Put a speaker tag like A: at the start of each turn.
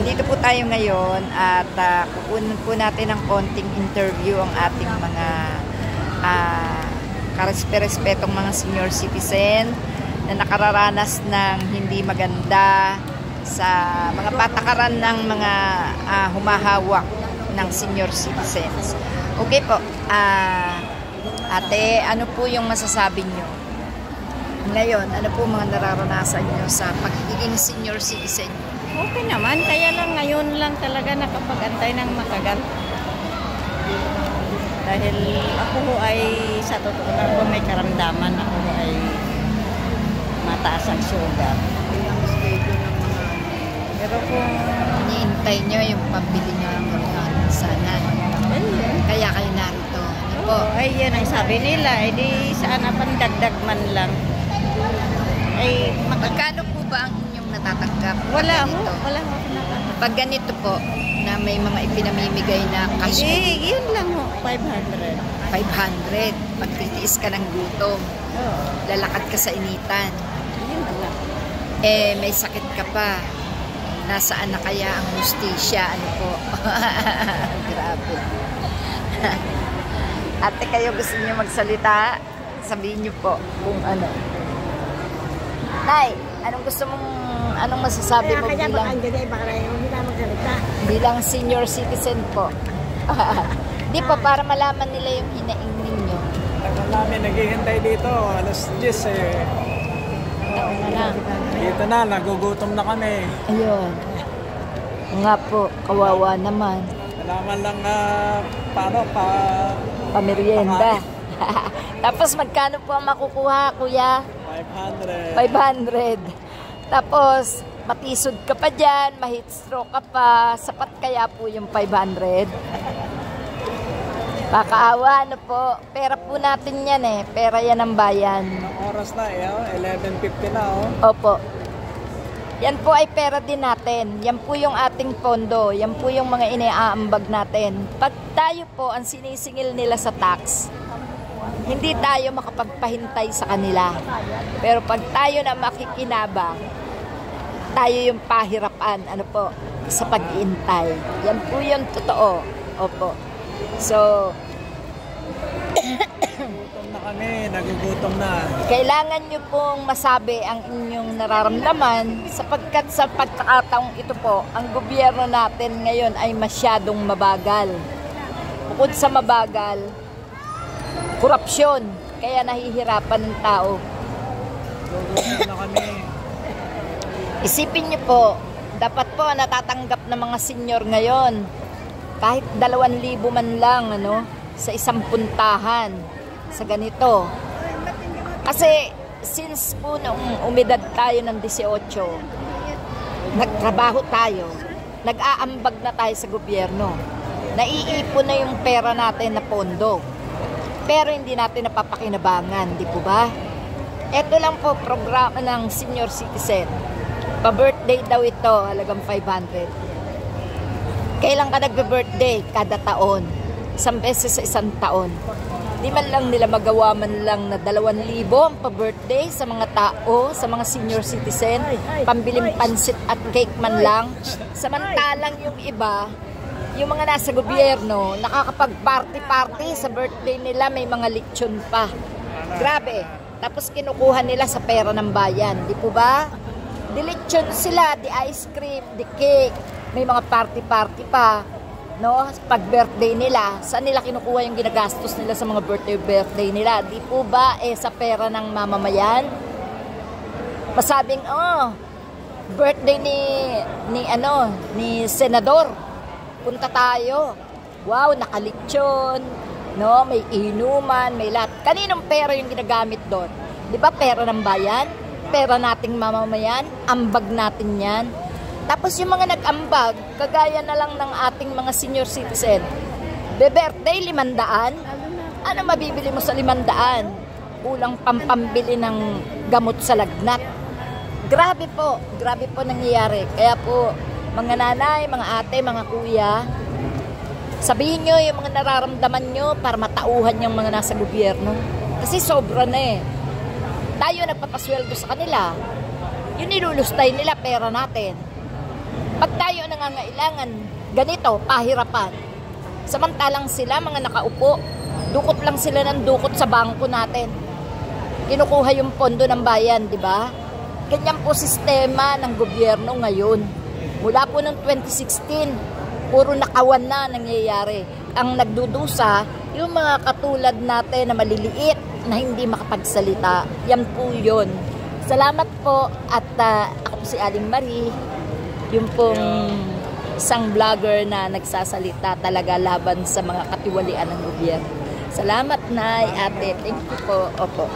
A: Andito po tayo ngayon at kukunin po natin ng konting interview ang ating mga karespe-respetong mga senior citizen na nakararanas ng hindi maganda sa mga patakaran ng mga humahawak ng senior citizens. Okay po, ate, ano po yung masasabi nyo? Ngayon, ano po mga nararanasan nyo sa pagiging senior citizen?
B: Okay naman, kaya lang ngayon lang talaga nakapag-antay ng matagal. Dahil ako ho ay sa totoo lang po may karamdaman, ako ho ay mataas ang sugar. Pero kung
A: iniintay nyo yung pambili nyo ng sana, kaya kayo narito. Ano po?
B: ay yan ang sabi nila, di sana pandagdag man lang. Ay,
A: Magkano po ba ang inyong natatanggap?
B: wala ho,
A: Ganito?
B: wala ho.
A: Pag ganito po, na may mga ipinamimigay na cash,
B: Yun lang ho, 500.
A: 500, pagtitiis ka ng gutom,
B: Oo,
A: lalakad ka sa initan,
B: yun lang.
A: may sakit ka pa, nasaan na kaya ang hustisya? Ano po? Grabe. Ate, kayo gusto niyo magsalita? Sabihin niyo po kung ano. Nay, anong masasabi mo bilang senior citizen po? Di po, para malaman nila yung hinaing ninyo.
C: Tagal namin naghihintay dito, alas 10 eh. Dito na, nagugutom na kami.
A: Ayun. Nga po, kawawa naman.
C: Alaman lang paano
A: Pamerienda. Tapos magkano po ang makukuha, kuya?
C: 500.
A: 500. Tapos, matisod ka pa dyan, ma-heat stroke ka pa. Sapat kaya po yung 500? Pakaawa, ano po? Pera po natin yan eh. Pera yan ng bayan.
C: Oras na eh, 11:50 na
A: Opo. Yan po ay pera din natin. Yan po yung ating pondo. Yan po yung mga iniaambag natin. Pag tayo po ang sinisingil nila sa tax, hindi tayo makapagpahintay sa kanila. Pero pag tayo na makikinabang, tayo yung pahirapan, ano po, sa pag-iintay. Yan po yung totoo. Opo. So,
C: Gutom na kami, nagugutom na.
A: kailangan nyo pong masabi ang inyong nararamdaman sapagkat sa pagkakataong ito po, ang gobyerno natin ngayon ay masyadong mabagal. Bukod sa mabagal, korupsyon, kaya nahihirapan ng tao.
C: Gugutom na kami.
A: Isipin nyo po, dapat po natatanggap ng mga senior ngayon, kahit 2,000 man lang, sa isang puntahan, sa ganito. Kasi, since po nung umidad tayo ng 18, nagtrabaho tayo, nag-aambag na tayo sa gobyerno, naiipon na yung pera natin na pondo, pero hindi natin napapakinabangan, di po ba? Ito lang po, programa ng senior citizen. Pa-birthday daw ito, halagang 500. Kailan ka nagbe-birthday? Kada taon. 1 beses sa isang taon. Di man lang nila magawa man lang na 2,000 ang pa-birthday sa mga tao, sa mga senior citizen, pambiling pansit at cake man lang. Samantalang yung iba, yung mga nasa gobyerno, nakakapag-party-party sa birthday nila, may mga lechon pa. Grabe. Tapos kinukuha nila sa pera ng bayan. Di po ba? Di lechon sila, di ice cream, di cake. May mga party-party pa. Pag birthday nila, saan nila kinukuha yung ginagastos nila sa mga birthday nila? Di po ba sa pera ng mamamayan? Masabing, birthday ni senador. Punta tayo. Wow, nakalitsyon. May inuman, may lahat. Kaninong pera yung ginagamit doon? Di ba pera ng bayan? Pera nating mamamayan? Ambag natin yan. Tapos yung mga nag-ambag, kagaya na lang ng ating mga senior citizen, birthday 500? Ano mabibili mo sa 500? Kulang pampambili ng gamot sa lagnat. Grabe po nangyayari. Kaya po, mga nanay, mga ate, mga kuya, sabihin nyo yung mga nararamdaman nyo para matauhan yung mga nasa gobyerno. Kasi sobra na eh. Tayo nagpapasweldo sa kanila. Yung nilulustay nila pera natin. Pag tayo nangangailangan, ganito, pahirapan. Samantalang sila, mga nakaupo, dukot lang sila ng dukot sa bangko natin. Kinukuha yung pondo ng bayan, di ba? Ganyan po sistema ng gobyerno ngayon. Mula po noong 2016, puro nakawan na nangyayari. Ang nagdudusa, yung mga katulad natin na maliliit, na hindi makapagsalita. Yan po yun. Salamat po at ako si Aling Marie, yung pong isang vlogger na nagsasalita talaga laban sa mga katiwalian ng gobyerno. Salamat, Nay, ate. Thank you po. Opo.